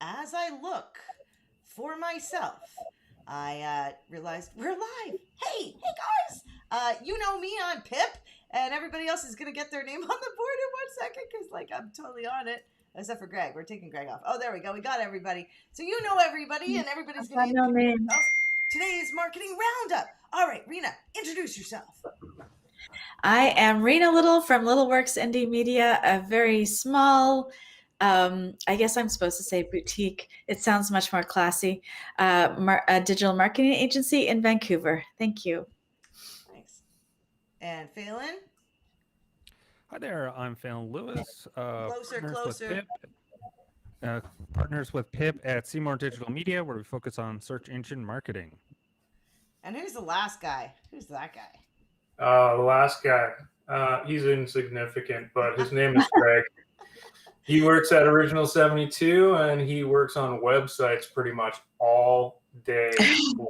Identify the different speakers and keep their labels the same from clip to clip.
Speaker 1: as I look for myself, I realized we're live. Hey, guys! You know me, I'm Pip, and everybody else is gonna get their name on the board in 1 second because, like, I'm totally on it. Except for Greg, we're taking Greg off. Oh, there we go. We got everybody. So you know everybody, and everybody's
Speaker 2: I've
Speaker 1: gonna
Speaker 2: got no
Speaker 1: introduce
Speaker 2: name.
Speaker 1: themselves. Today's marketing roundup. All right, Rena, introduce yourself.
Speaker 2: I am Rena Little from Littleworks Indie Media, a very small, I guess I'm supposed to say boutique. It sounds much more classy. A digital marketing agency in Vancouver. Thank you.
Speaker 1: Thanks. And Phelan,
Speaker 3: Hi there, I'm Phelan Lewis,
Speaker 1: closer,
Speaker 3: partners with
Speaker 1: closer.
Speaker 3: Pip at Seymour Digital Media, where we focus on search engine marketing.
Speaker 1: And who's the last guy? Who's that guy?
Speaker 4: The last guy, he's insignificant, but his name is Greg. He works at Original 72, and he works on websites pretty much all day long.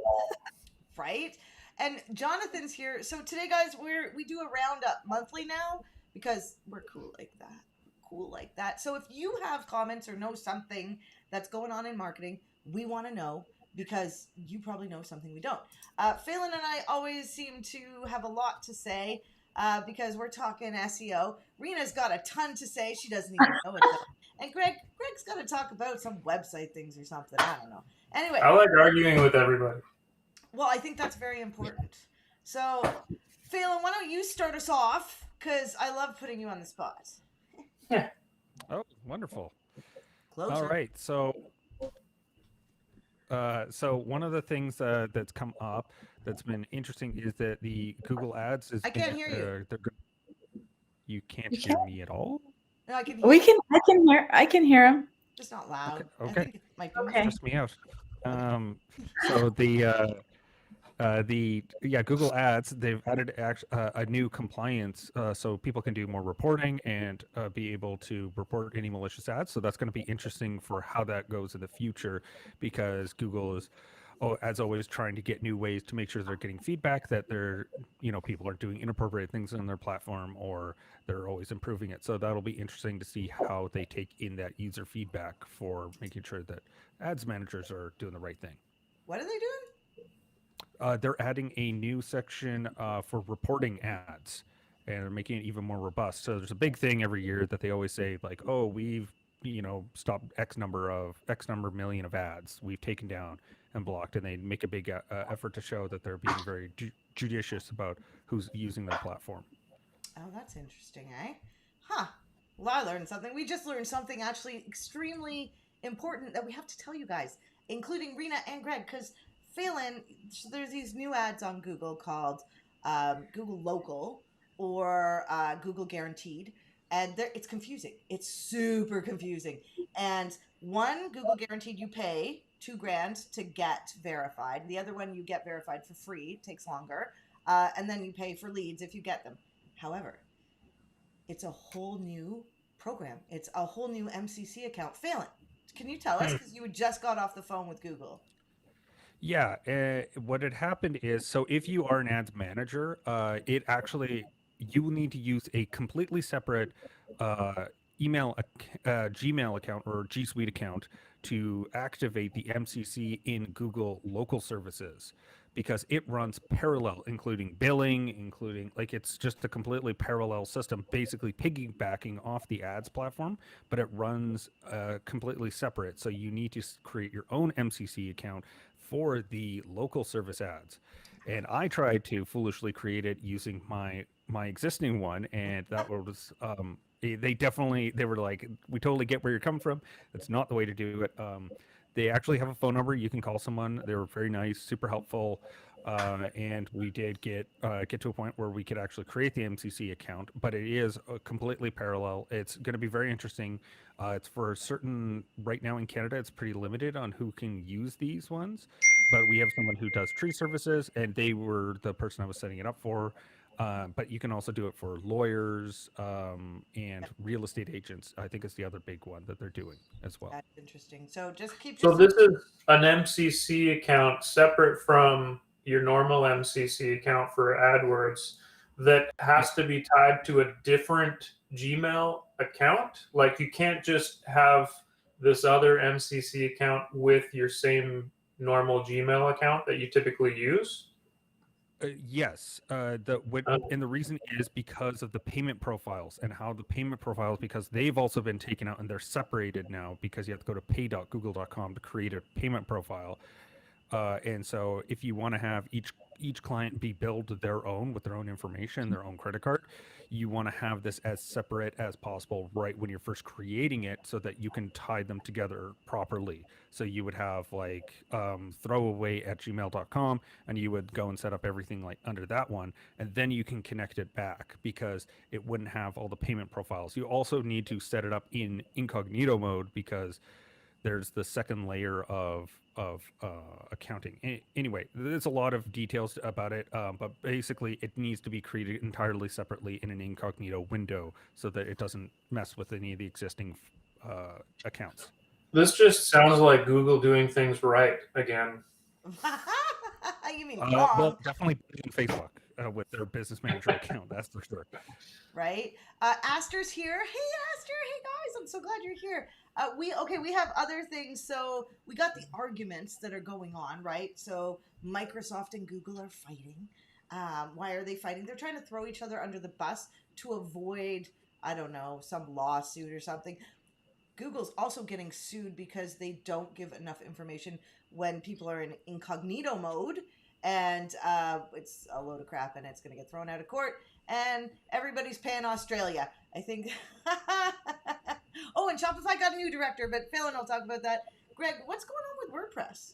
Speaker 1: Right? And Jonathan's here. So today, guys, we do a roundup monthly now because we're cool like that. Cool like that. So if you have comments or know something that's going on in marketing, we want to know because you probably know something we don't. Phelan and I always seem to have a lot to say because we're talking SEO. Rena's got a ton to say. She doesn't even know it though. And Greg's got to talk about some website things or something. I don't know. Anyway,
Speaker 4: I like arguing with everybody.
Speaker 1: well, I think that's very important. So, Phelan, why don't you start us off? Because I love putting you on the spot.
Speaker 3: Oh, wonderful.
Speaker 1: Closer.
Speaker 3: All right, so one of the things that's come up that's been interesting is that the Google Ads is.
Speaker 1: I can't hear you.
Speaker 3: You can't
Speaker 2: You
Speaker 3: hear
Speaker 2: can't?
Speaker 3: me at all?
Speaker 1: No, I can hear
Speaker 2: We
Speaker 1: you,
Speaker 2: can. I can hear him.
Speaker 1: just not loud. I
Speaker 3: Okay.
Speaker 1: think it might be
Speaker 2: Okay.
Speaker 3: Stress me out. So Google Ads, they've added a new compliance so people can do more reporting and be able to report any malicious ads. So that's going to be interesting for how that goes in the future, because Google is, as always, trying to get new ways to make sure they're getting feedback that people are doing inappropriate things on their platform, or they're always improving it. So that'll be interesting to see how they take in that user feedback for making sure that ads managers are doing the right thing.
Speaker 1: What are they doing?
Speaker 3: They're adding a new section for reporting ads, and they're making it even more robust. So there's a big thing every year that they always say, like, oh, we've stopped X number million of ads we've taken down and blocked, and they make a big effort to show that they're being very judicious about who's using their platform.
Speaker 1: Oh, that's interesting, eh? Huh. Well, I learned something. We just learned something actually extremely important that we have to tell you guys, including Rena and Greg, because Phelan, there's these new ads on Google called Google Local or Google Guaranteed, and it's confusing. It's super confusing. And one Google Guaranteed, you pay $2,000 to get verified. The other one you get verified for free. It takes longer, and then you pay for leads if you get them. However, it's a whole new program. It's a whole new MCC account. Phelan, can you tell us? Because you just got off the phone with Google.
Speaker 3: Yeah, what had happened is, so if you are an ads manager, you will need to use a completely separate Gmail account or G Suite account to activate the MCC in Google local services, because it runs parallel, including billing, including, like, it's just a completely parallel system, basically piggybacking off the ads platform, but it runs completely separate. So you need to create your own MCC account for the local service ads. And I tried to foolishly create it using my existing one, and that was they were like, we totally get where you're coming from. That's not the way to do it. They actually have a phone number. You can call someone. They were very nice, super helpful. And we did get to a point where we could actually create the MCC account, but it is completely parallel. It's going to be very interesting. It's for certain, right now in Canada, it's pretty limited on who can use these ones, but we have someone who does tree services, and they were the person I was setting it up for. But you can also do it for lawyers and real estate agents. I think it's the other big one that they're doing as well.
Speaker 1: That's interesting. So just keep.
Speaker 4: So this is an MCC account separate from your normal MCC account for AdWords that has to be tied to a different Gmail account. Like, you can't just have this other MCC account with your same normal Gmail account that you typically use?
Speaker 3: Yes, and the reason is because of the payment profiles and how the payment profiles, because they've also been taken out and they're separated now because you have to go to pay.google.com to create a payment profile. And so if you want to have each client be billed their own with their own information, their own credit card, you want to have this as separate as possible right when you're first creating it so that you can tie them together properly. So you would have like throwaway@gmail.com, and you would go and set up everything like under that one, and then you can connect it back because it wouldn't have all the payment profiles. You also need to set it up in incognito mode because there's the second layer of accounting. Anyway, there's a lot of details about it, but basically it needs to be created entirely separately in an incognito window so that it doesn't mess with any of the existing accounts.
Speaker 4: This just sounds like Google doing things right again.
Speaker 1: You mean
Speaker 3: Well,
Speaker 1: wrong,
Speaker 3: definitely on Facebook with their business manager account, that's for sure.
Speaker 1: right? Aster's here. Hey, Aster. Hey, guys. I'm so glad you're here. We have other things. So we got the arguments that are going on, right? So Microsoft and Google are fighting. Why are they fighting? They're trying to throw each other under the bus to avoid, I don't know, some lawsuit or something. Google's also getting sued because they don't give enough information when people are in incognito mode, and it's a load of crap, and it's going to get thrown out of court, and everybody's paying Australia, I think. Oh, and Shopify got a new director, but Phelan will talk about that. Greg, what's going on with WordPress?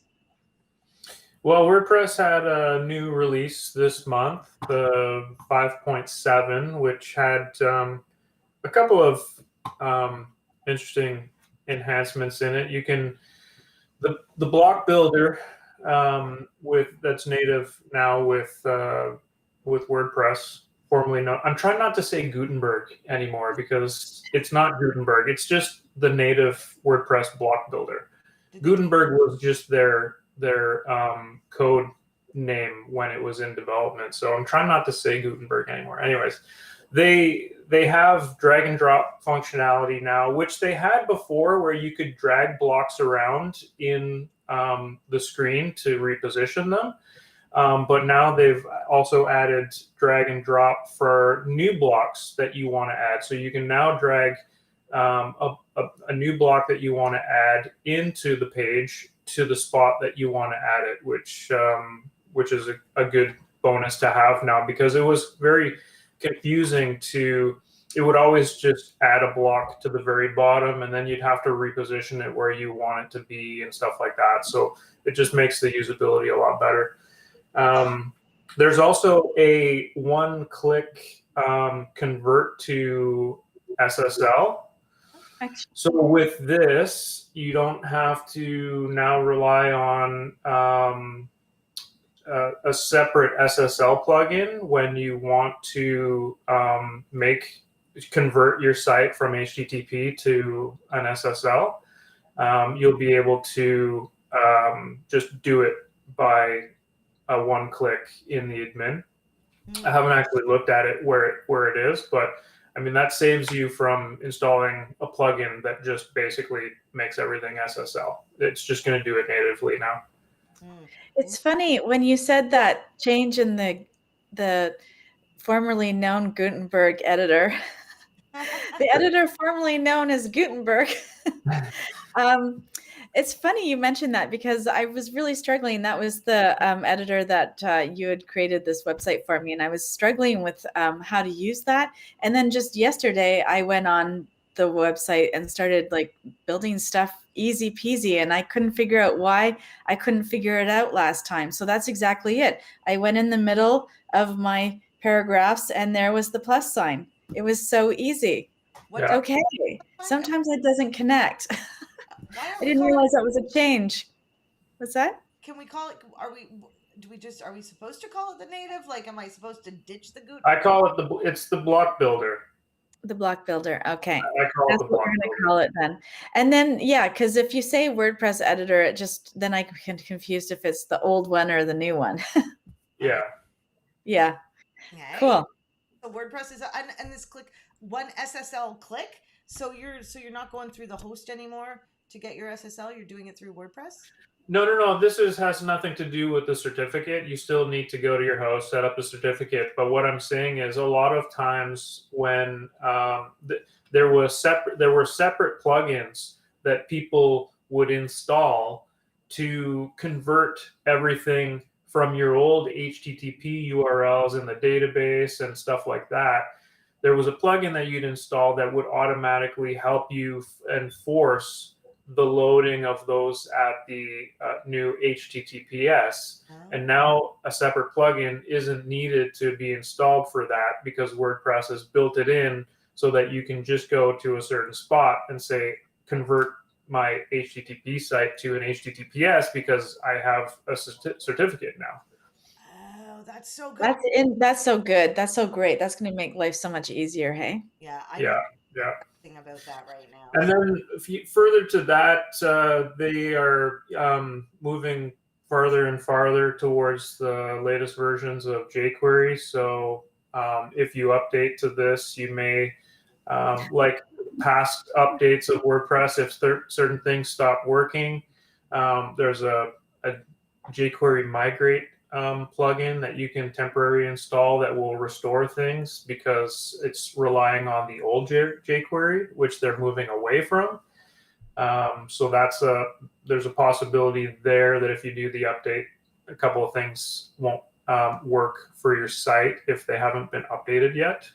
Speaker 4: Well, WordPress had a new release this month, the 5.7, which had a couple of interesting enhancements in it. You can the block builder that's native now with WordPress, formerly known. I'm trying not to say Gutenberg anymore because it's not Gutenberg. It's just the native WordPress block builder. Gutenberg was just their code name when it was in development. So I'm trying not to say Gutenberg anymore. Anyways, they have drag and drop functionality now, which they had before, where you could drag blocks around in the screen to reposition them. But now they've also added drag and drop for new blocks that you want to add. So you can now drag a new block that you want to add into the page to the spot that you want to add it, which is a good bonus to have now, because it was very confusing it would always just add a block to the very bottom, and then you'd have to reposition it where you want it to be and stuff like that. So it just makes the usability a lot better. There's also a one-click convert to SSL. So with this, you don't have to now rely on a separate SSL plugin when you want to convert your site from HTTP to an SSL. You'll be able to just do it by a one click in the admin. I haven't actually looked at it where it is, but I mean, that saves you from installing a plugin that just basically makes everything SSL. It's just going to do it natively now.
Speaker 2: It's funny when you said that change in the formerly known Gutenberg editor, the editor formerly known as Gutenberg. It's funny you mentioned that because I was really struggling. That was the editor that you had created this website for me, and I was struggling with how to use that. And then just yesterday, I went on the website and started like building stuff easy peasy, and I couldn't figure out why I couldn't figure it out last time. So that's exactly it. I went in the middle of my paragraphs, and there was the plus sign. It was so easy.
Speaker 1: What?
Speaker 2: Okay. Sometimes it doesn't connect. I didn't realize that was a change. What's that?
Speaker 1: Can we call it? Are we supposed to call it the native? Like, am I supposed to ditch the Gutenberg?
Speaker 4: I call it it's the block builder.
Speaker 2: The block builder. Okay.
Speaker 4: I call
Speaker 2: That's
Speaker 4: it the
Speaker 2: what
Speaker 4: block
Speaker 2: we're going to
Speaker 4: builder.
Speaker 2: call it then. And then, yeah, because if you say WordPress editor, then I get confused if it's the old one or the new one.
Speaker 4: Yeah.
Speaker 2: Yeah.
Speaker 1: Okay.
Speaker 2: Cool.
Speaker 1: So WordPress is and this click one SSL click. So you're not going through the host anymore. to get your SSL? You're doing it through WordPress?
Speaker 4: No. Has nothing to do with the certificate. You still need to go to your host, set up a certificate. But what I'm saying is, a lot of times when there were separate plugins that people would install to convert everything from your old HTTP URLs in the database and stuff like that. There was a plugin that you'd install that would automatically help you enforce the loading of those at the new HTTPS.
Speaker 1: Oh.
Speaker 4: And now a separate plugin isn't needed to be installed for that, because WordPress has built it in so that you can just go to a certain spot and say, convert my HTTP site to an HTTPS, because I have a certificate now.
Speaker 1: Oh, that's so good.
Speaker 2: That's so good. That's so great. That's going to make life so much easier. Hey.
Speaker 1: Yeah.
Speaker 4: Yeah.
Speaker 1: Thinking about that right now.
Speaker 4: And then further to that, they are moving farther and farther towards the latest versions of jQuery. So if you update to this, you may, like past updates of WordPress, if certain things stop working, there's a jQuery migrate plugin that you can temporarily install that will restore things, because it's relying on the old jQuery, which they're moving away from. So there's a possibility there that if you do the update, a couple of things won't work for your site if they haven't been updated yet.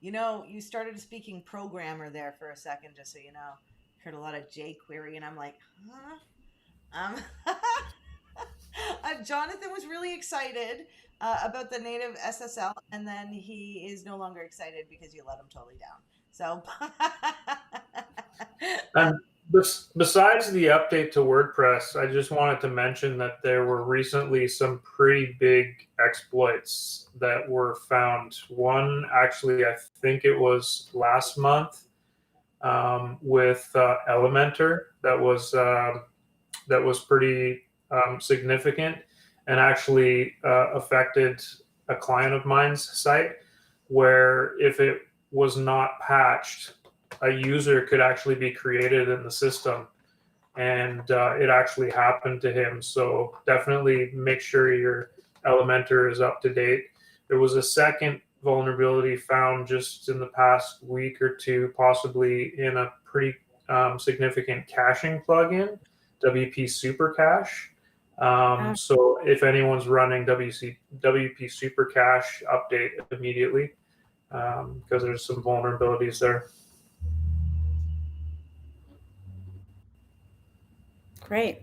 Speaker 1: You know, you started speaking programmer there for a second, just so you know. Heard a lot of jQuery, and I'm like, huh? Jonathan was really excited about the native SSL, and then he is no longer excited because you let him totally down. So,
Speaker 4: and besides the update to WordPress, I just wanted to mention that there were recently some pretty big exploits that were found. One, actually, I think it was last month, with Elementor, that was pretty significant, and actually affected a client of mine's site, where if it was not patched, a user could actually be created in the system, and it actually happened to him. So definitely make sure your Elementor is up to date. There was a second vulnerability found just in the past week or two, possibly in a pretty significant caching plugin, WP Super Cache. So if anyone's running WP Super Cache, update immediately, because there's some vulnerabilities there.
Speaker 2: Great.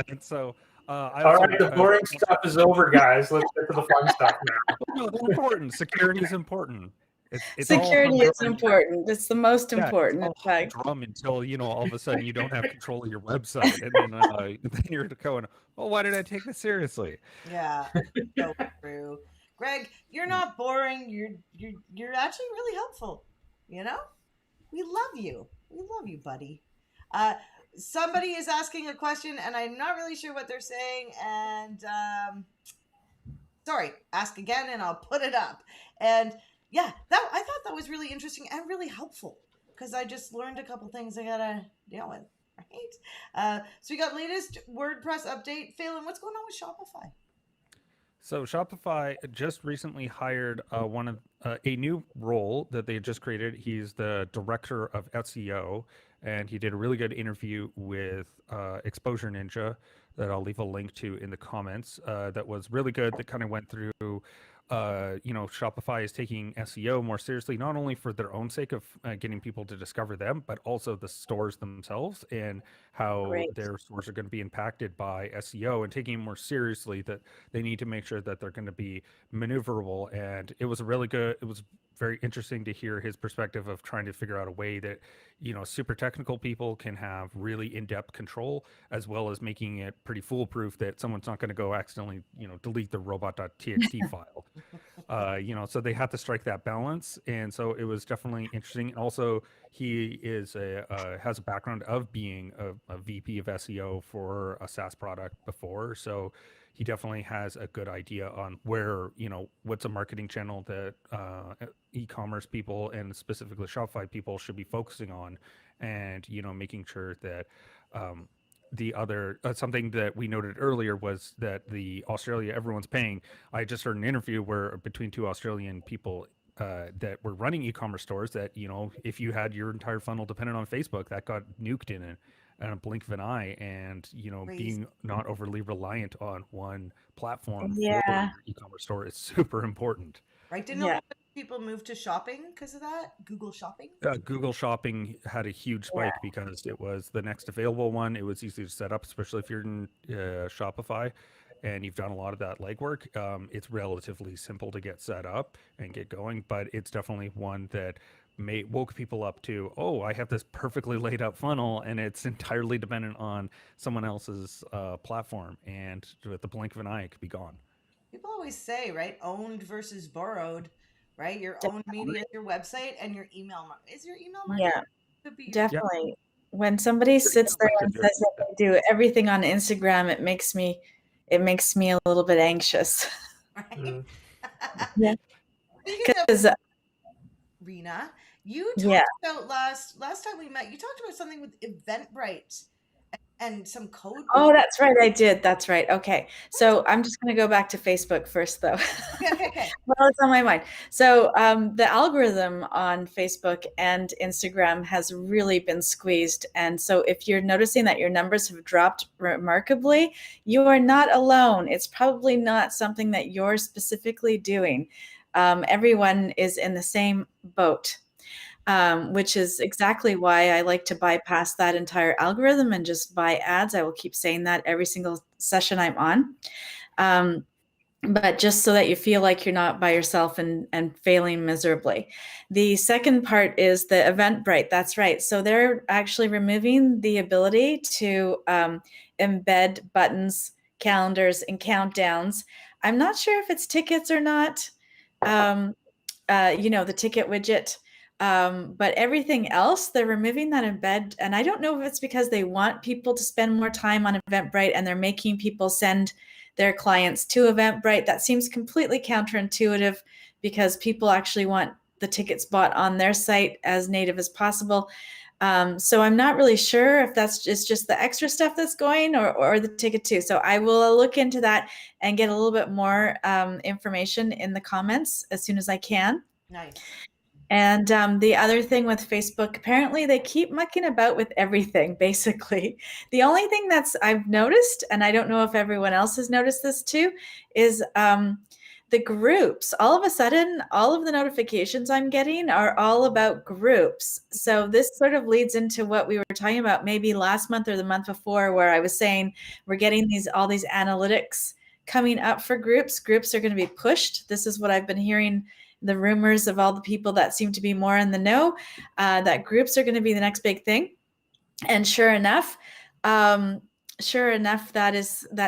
Speaker 3: And so,
Speaker 4: all right, the boring stuff is over, guys. Let's get to the fun stuff now.
Speaker 3: No, it's important. Security is important. It's
Speaker 2: Security is important. It's the most important.
Speaker 3: It's all
Speaker 2: in fact.
Speaker 3: drum until all of a sudden you don't have control of your website, and then you're going, "Oh, why did I take this seriously?"
Speaker 1: Yeah, so true. Greg, you're not boring. You're actually really helpful. You know, we love you. We love you, buddy. Somebody is asking a question, and I'm not really sure what they're saying. And sorry, ask again, and I'll put it up. And yeah, I thought that was really interesting and really helpful, because I just learned a couple things I gotta deal with. Right? So we got latest WordPress update. Phelan, what's going on with Shopify?
Speaker 3: So Shopify just recently hired a new role that they just created. He's the director of SEO, and he did a really good interview with Exposure Ninja that I'll leave a link to in the comments. That was really good. That kind of went through, Shopify is taking SEO more seriously, not only for their own sake of getting people to discover them, but also the stores themselves, and how their stores are going to be impacted by SEO, and taking it more seriously, that they need to make sure that they're going to be maneuverable. And it was very interesting to hear his perspective of trying to figure out a way that, super technical people can have really in-depth control, as well as making it pretty foolproof that someone's not going to go accidentally, delete the robot.txt file. So they have to strike that balance. And so it was definitely interesting. And also, he has a background of being a VP of SEO for a SaaS product before. So, he definitely has a good idea on where, what's a marketing channel that e-commerce people and specifically Shopify people should be focusing on, and making sure that the other something that we noted earlier was that the Australia everyone's paying. I just heard an interview where between two Australian people that were running e-commerce stores that if you had your entire funnel dependent on Facebook, that got nuked in a blink of an eye, and being not overly reliant on one platform for your e-commerce store is super important.
Speaker 1: Right? Didn't people move to shopping because of that? Google Shopping?
Speaker 3: Google Shopping had a huge spike because it was the next available one. It was easy to set up, especially if you're in Shopify and you've done a lot of that legwork. It's relatively simple to get set up and get going, but it's definitely one that woke people up to, oh, I have this perfectly laid out funnel and it's entirely dependent on someone else's platform, and with the blink of an eye it could be gone.
Speaker 1: People always say, right, owned versus borrowed, right? Your own media is your website, and your email is your email marketing.
Speaker 2: Yeah, definitely. When somebody sits there and says that they do everything on Instagram, it makes me a little bit anxious.
Speaker 1: Right?
Speaker 2: Yeah. Because
Speaker 1: Rena, you talked about last time we met, you talked about something with Eventbrite and some code.
Speaker 2: Oh, that's right. I did. That's right. Okay. So I'm just going to go back to Facebook first, though.
Speaker 1: Okay.
Speaker 2: Well, it's on my mind. So the algorithm on Facebook and Instagram has really been squeezed. And so if you're noticing that your numbers have dropped remarkably, you are not alone. It's probably not something that you're specifically doing. Everyone is in the same boat. Which is exactly why I like to bypass that entire algorithm and just buy ads. I will keep saying that every single session I'm on. But just so that you feel like you're not by yourself and failing miserably. The second part is the Eventbrite. That's right. So they're actually removing the ability to embed buttons, calendars, and countdowns. I'm not sure if it's tickets or not. The ticket widget. But everything else, they're removing that embed. And I don't know if it's because they want people to spend more time on Eventbrite and they're making people send their clients to Eventbrite. That seems completely counterintuitive because people actually want the tickets bought on their site as native as possible. So I'm not really sure if it's just the extra stuff that's going or the ticket too. So I will look into that and get a little bit more information in the comments as soon as I can.
Speaker 1: Nice.
Speaker 2: And the other thing with Facebook, apparently they keep mucking about with everything, basically. The only thing I've noticed, and I don't know if everyone else has noticed this too, is the groups. All of a sudden, all of the notifications I'm getting are all about groups. So this sort of leads into what we were talking about maybe last month or the month before, where I was saying we're getting all these analytics coming up for groups. Groups are going to be pushed. This is what I've been hearing, the rumors of all the people that seem to be more in the know, that groups are going to be the next big thing. And sure enough, that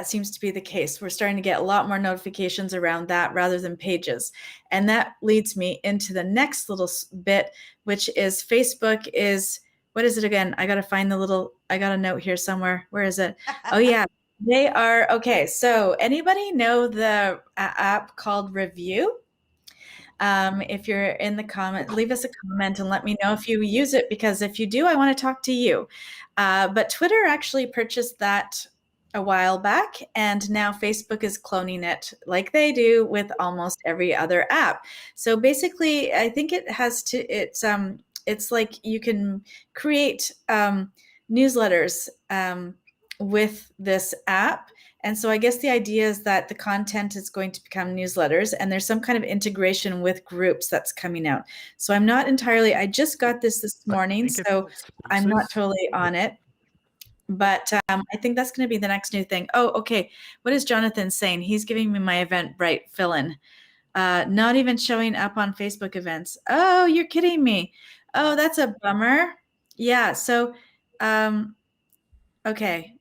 Speaker 2: seems to be the case. We're starting to get a lot more notifications around that rather than pages. And that leads me into the next little bit, which is Facebook is, what is it again? I got a note here somewhere. Where is it? Oh yeah, they are. Okay. So anybody know the app called Review? If you're in the comment, leave us a comment and let me know if you use it, because if you do, I want to talk to you. But Twitter actually purchased that a while back, and now Facebook is cloning it like they do with almost every other app. So basically, I think it's like you can create newsletters with this app. And so I guess the idea is that the content is going to become newsletters, and there's some kind of integration with groups that's coming out. So I'm not entirely, I just got this morning, so I'm not totally on it. But I think that's going to be the next new thing. Oh, okay. What is Jonathan saying? He's giving me my Eventbrite fill-in. Not even showing up on Facebook events. Oh, you're kidding me. Oh, that's a bummer. Yeah. So, okay.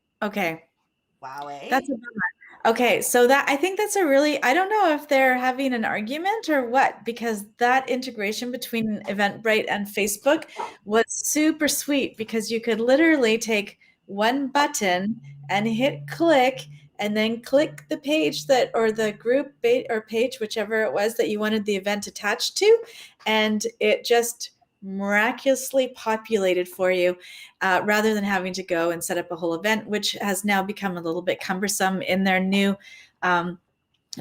Speaker 1: Wow, eh?
Speaker 2: That's a bummer. Okay, so I think that's I don't know if they're having an argument or what, because that integration between Eventbrite and Facebook was super sweet, because you could literally take one button and hit click and then click the page or the group or page, whichever it was that you wanted the event attached to, and it just miraculously populated for you, rather than having to go and set up a whole event, which has now become a little bit cumbersome in their new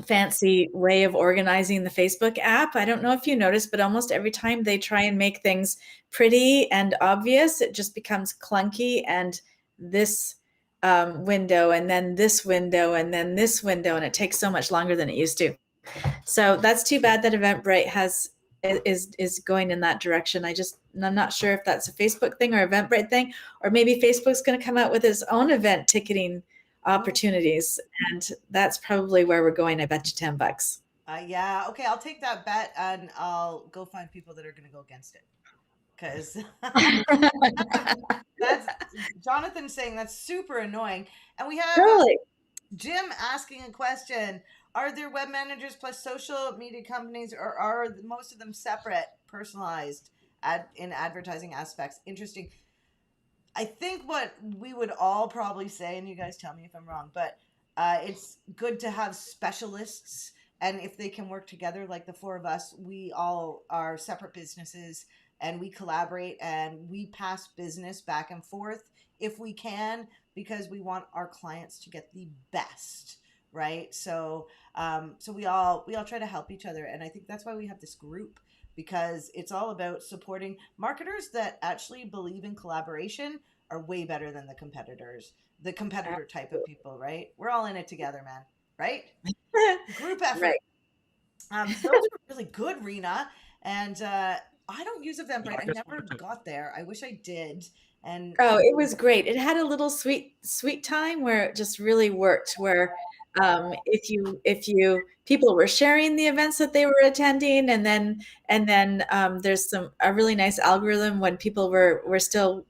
Speaker 2: fancy way of organizing the Facebook app. I don't know if you noticed, but almost every time they try and make things pretty and obvious, it just becomes clunky, and this window, and then this window, and then this window, and it takes so much longer than it used to. So that's too bad that Eventbrite is going in that direction. I'm not sure if that's a Facebook thing or Eventbrite thing, or maybe Facebook's going to come out with its own event ticketing opportunities, and that's probably where we're going. I bet you $10.
Speaker 1: Yeah, okay, I'll take that bet, and I'll go find people that are going to go against it, because that's Jonathan saying that's super annoying. And we have
Speaker 2: Really?
Speaker 1: Jim asking a question: are there web managers plus social media companies, or are most of them separate, personalized in advertising aspects? Interesting. I think what we would all probably say, and you guys tell me if I'm wrong, but it's good to have specialists, and if they can work together, like the four of us, we all are separate businesses, and we collaborate, and we pass business back and forth if we can, because we want our clients to get the best, right? So we all try to help each other, and I think that's why we have this group, because it's all about supporting marketers that actually believe in collaboration are way better than the competitor type of people, right? We're all in it together, man, right? Group effort.
Speaker 2: Right.
Speaker 1: Those were really good, Rena. And I don't use Eventbrite. I never got there. I wish I did. And
Speaker 2: it was great. It had a little sweet time where it just really worked, where if you people were sharing the events that they were attending, and then there's a really nice algorithm when people were still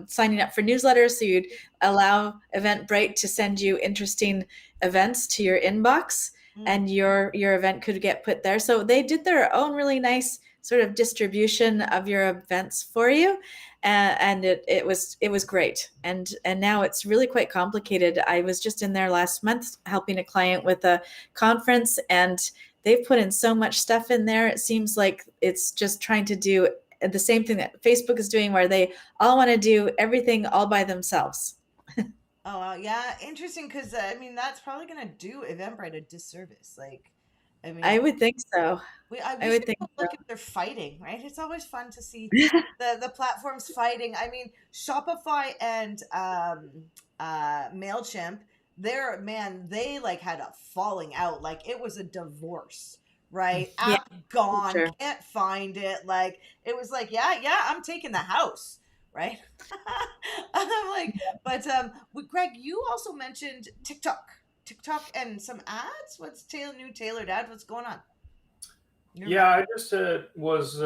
Speaker 2: signing up for newsletters, so you'd allow Eventbrite to send you interesting events to your inbox, and your event could get put there. So they did their own really nice sort of distribution of your events for you, and it was great. And now it's really quite complicated. I was just in there last month helping a client with a conference, and they've put in so much stuff in there. It seems like it's just trying to do the same thing that Facebook is doing, where they all want to do everything all by themselves.
Speaker 1: Oh, yeah, interesting, because I mean that's probably going to do Eventbrite a disservice. Like, I mean,
Speaker 2: I would think so.
Speaker 1: I would think look if they're fighting, right? It's always fun to see the platforms fighting. I mean, Shopify and MailChimp, they like had a falling out. Like it was a divorce, right?
Speaker 2: Yeah,
Speaker 1: app gone,
Speaker 2: sure.
Speaker 1: Can't find it. Like it was like, yeah, I'm taking the house, right? I'm like, but Greg, you also mentioned TikTok and some ads. What's new tailored ad? What's going on?
Speaker 4: Yeah, I just was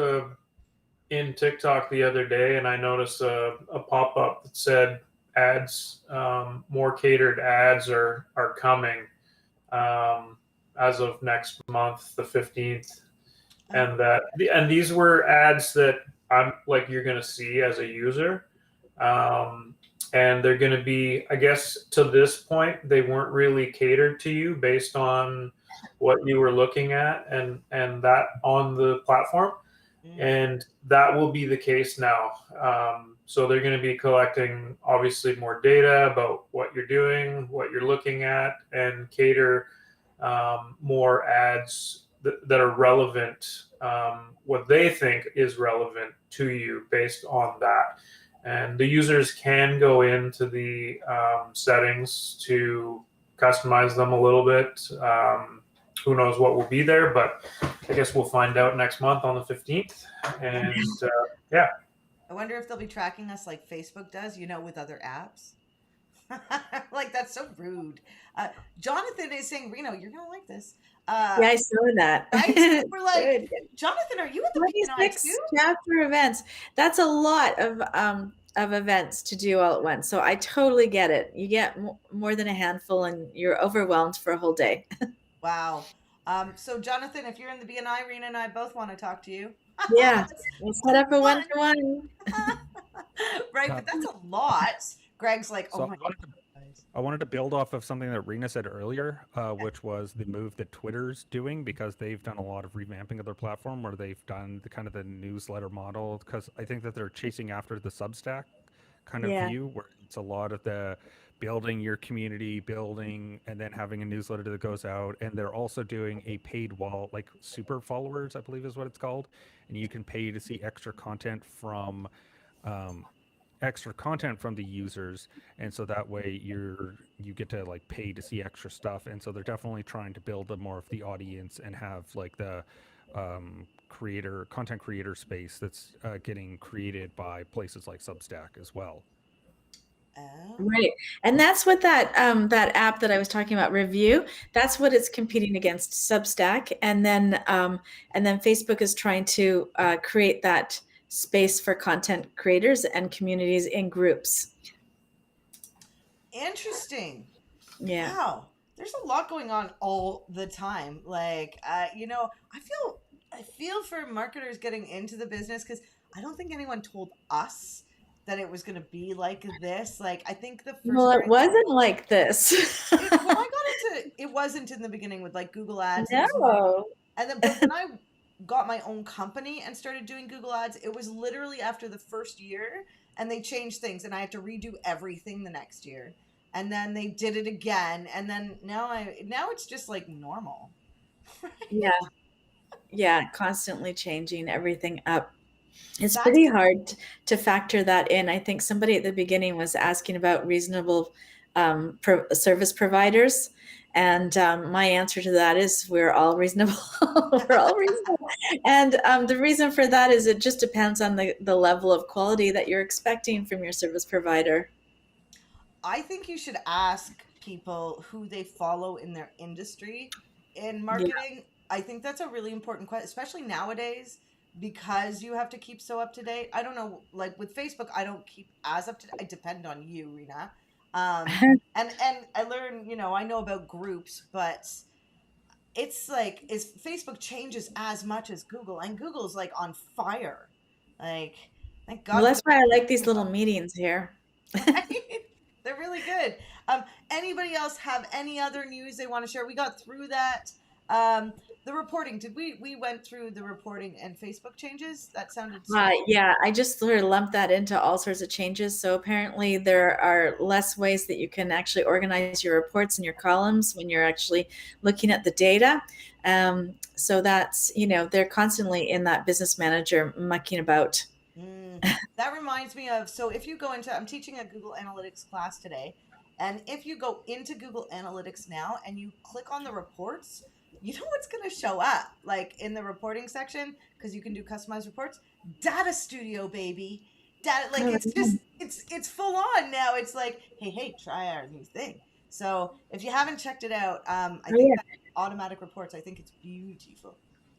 Speaker 4: in TikTok the other day, and I noticed a pop-up that said ads, more catered ads are coming as of next month, the 15th, and these were ads that I'm like you're going to see as a user, and they're going to be, I guess, to this point, they weren't really catered to you based on what you were looking at and that on the platform, and that will be the case now. So they're going to be collecting obviously more data about what you're doing, what you're looking at, and cater more ads that are relevant, what they think is relevant to you based on that. And the users can go into the settings to customize them a little bit. Who knows what will be there, but I guess we'll find out next month on the 15th. And yeah.
Speaker 1: I wonder if they'll be tracking us like Facebook does, with other apps. Like, that's so rude. Jonathan is saying, Reno, you're going to like this.
Speaker 2: Yeah, I saw that.
Speaker 1: Right? We're like, Jonathan, are you at the BNI too?
Speaker 2: Chapter events. That's a lot of events to do all at once. So I totally get it. You get more than a handful, and you're overwhelmed for a whole day.
Speaker 1: Wow. So Jonathan, if you're in the BNI, Rena and I both want to talk to you.
Speaker 2: Yeah, we'll set up a one-to-one.
Speaker 1: Right, but that's a lot. Greg's like, oh my God.
Speaker 3: I wanted to build off of something that Rena said earlier, which was the move that Twitter's doing, because they've done a lot of revamping of their platform where they've done the kind of the newsletter model, because I think that they're chasing after the Substack kind of
Speaker 2: Yeah.
Speaker 3: view where it's a lot of the building your community, building and then having a newsletter that goes out. And they're also doing a paid wall, like super followers, I believe is what it's called. And you can pay to see um, extra content from the users, and so that way you get to like pay to see extra stuff. And so they're definitely trying to build a more of the audience and have like the content creator space that's getting created by places like Substack as well.
Speaker 1: Oh.
Speaker 2: Right. And that's what that app that I was talking about, Review, that's what it's competing against, Substack. And then Facebook is trying to create that space for content creators and communities in groups.
Speaker 1: Interesting.
Speaker 2: Yeah.
Speaker 1: Wow. There's a lot going on all the time. Like, I feel for marketers getting into the business, because I don't think anyone told us that it was going to be like this. Like, I think the first
Speaker 2: Well, it wasn't like this.
Speaker 1: when I got into it, wasn't in the beginning with like Google Ads.
Speaker 2: No.
Speaker 1: And then, but when I got my own company and started doing Google Ads, it was literally after the first year, and they changed things, and I had to redo everything the next year. And then they did it again, and then now it's just like normal.
Speaker 2: Yeah, constantly changing everything up. It's pretty hard to factor that in. I think somebody at the beginning was asking about reasonable service providers. And my answer to that is we're all reasonable. We're all reasonable. And the reason for that is it just depends on the level of quality that you're expecting from your service provider.
Speaker 1: I think you should ask people who they follow in their industry in marketing. Yeah. I think that's a really important question, especially nowadays, because you have to keep so up to date. I don't know, like with Facebook, I don't keep as up to date. I depend on you, Rena. And I learn, I know about groups, but it's like, Facebook changes as much as Google, and Google's like on fire. Like, thank God.
Speaker 2: Well, that's why I like these little meetings here.
Speaker 1: Right? They're really good. Anybody else have any other news they want to share? We got through that. The reporting, we went through the reporting and Facebook changes? That sounded
Speaker 2: yeah, I just sort of lumped that into all sorts of changes. So apparently there are less ways that you can actually organize your reports and your columns when you're actually looking at the data. So that's, they're constantly in that business manager mucking about.
Speaker 1: That reminds me of, so if you go into, I'm teaching a Google Analytics class today, and if you go into Google Analytics now and you click on the reports, you know what's going to show up, like in the reporting section, because you can do customized reports? Data Studio, baby. It's full on now. It's like, hey, try our new thing. So if you haven't checked it out, I think that automatic reports, I think it's beautiful.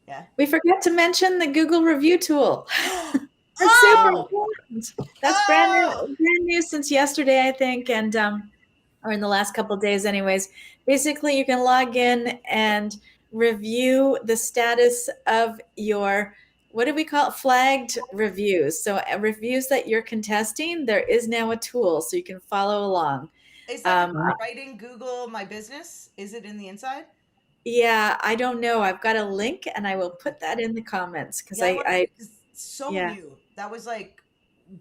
Speaker 1: Yeah.
Speaker 2: We forgot to mention the Google review tool. That's super important. That's brand new since yesterday, I think, and or in the last couple of days anyways. Basically, you can log in and review the status of your, what do we call it, flagged reviews. So reviews that you're contesting, there is now a tool so you can follow along.
Speaker 1: Is that writing Google My Business? Is it in the inside?
Speaker 2: Yeah, I don't know. I've got a link and I will put that in the comments because
Speaker 1: new. That was like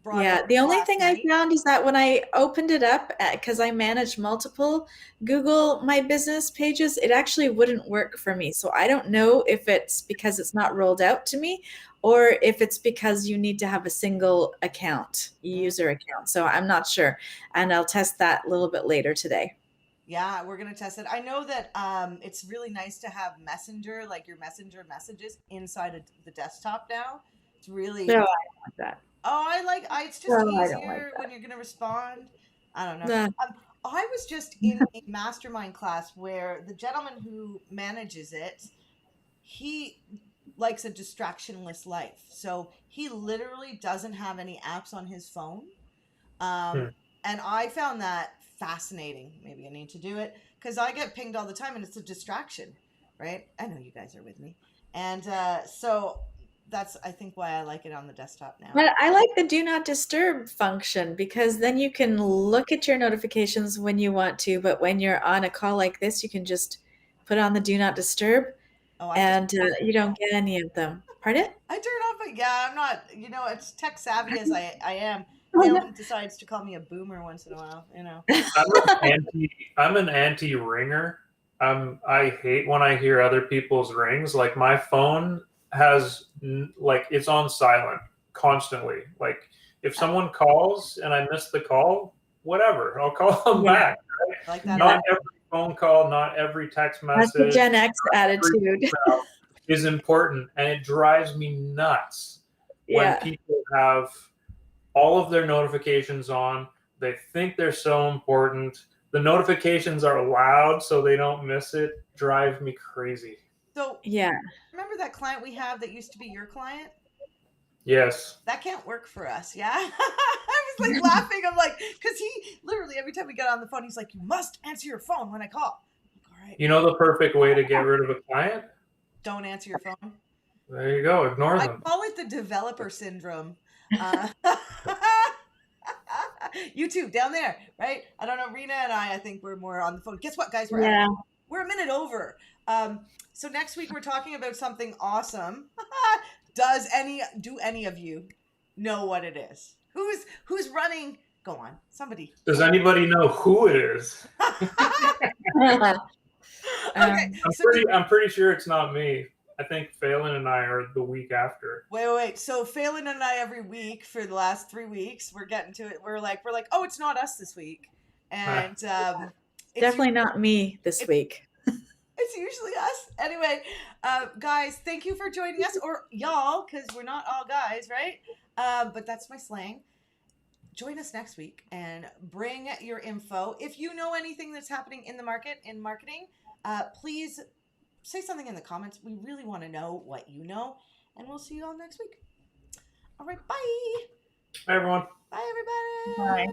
Speaker 2: the only thing I found is that when I opened it up, because I manage multiple Google My Business pages, it actually wouldn't work for me. So I don't know if it's because it's not rolled out to me or if it's because you need to have a single account, user account. So I'm not sure. And I'll test that a little bit later today.
Speaker 1: Yeah, we're going to test it. I know that it's really nice to have Messenger, like your Messenger messages inside of the desktop now. It's really...
Speaker 2: No, I don't like that.
Speaker 1: Oh, it's just easier when you're going to respond. I don't know. I was just in a mastermind class where the gentleman who manages it, he likes a distractionless life. So he literally doesn't have any apps on his phone. And I found that fascinating. Maybe I need to do it because I get pinged all the time and it's a distraction, right? I know you guys are with me. And so that's I think why I like it on the desktop now.
Speaker 2: But I like the do not disturb function because then you can look at your notifications when you want to, but when you're on a call like this, you can just put on the do not disturb
Speaker 1: Oh,
Speaker 2: and you don't get any of them. Pardon?
Speaker 1: I turn off, but yeah, I'm not, as tech savvy as I am.
Speaker 2: Oh, no.
Speaker 1: Dylan decides to call me a boomer once in a while,
Speaker 4: I'm an anti ringer. I hate when I hear other people's rings. Like my phone has like it's on silent constantly. Like if someone calls and I miss the call, whatever, I'll call them
Speaker 2: Yeah.
Speaker 4: back.
Speaker 1: like that.
Speaker 4: Not every phone call, not every text
Speaker 2: That's the
Speaker 4: message
Speaker 2: Gen X attitude.
Speaker 4: is important, and it drives me nuts when
Speaker 2: Yeah.
Speaker 4: people have all of their notifications on. They think they're so important. The notifications are loud so they don't miss it. Drive me crazy.
Speaker 1: So
Speaker 2: Yeah.
Speaker 1: remember that client we have that used to be your client?
Speaker 4: Yes.
Speaker 1: That can't work for us, yeah? I was like laughing. I'm like, because he literally every time we get on the phone, he's like, you must answer your phone when I call. All right.
Speaker 4: You know the perfect way to get rid of a client?
Speaker 1: Don't answer your phone.
Speaker 4: There you go. Ignore
Speaker 1: I
Speaker 4: them.
Speaker 1: call it the developer syndrome. You too, down there, right? I don't know. Rena and I think we're more on the phone. Guess what, guys? We're a minute over. So next week we're talking about something awesome. Do any of you know what it is? Who's running? Go on, somebody.
Speaker 4: Does anybody know who it is?
Speaker 1: Okay,
Speaker 4: I'm pretty sure it's not me. I think Phelan and I are the week after.
Speaker 1: Wait. So Phelan and I every week for the last 3 weeks, we're getting to it. We're like, oh, it's not us this week, and
Speaker 2: definitely not me this week.
Speaker 1: It's usually us. Anyway, guys, thank you for joining us, or y'all, because we're not all guys, right? But that's my slang. Join us next week and bring your info. If you know anything that's happening in the market, in marketing, please say something in the comments. We really want to know what you know, and we'll see you all next week. All right, bye.
Speaker 4: Hi, everyone.
Speaker 1: Bye, everybody.
Speaker 2: Bye.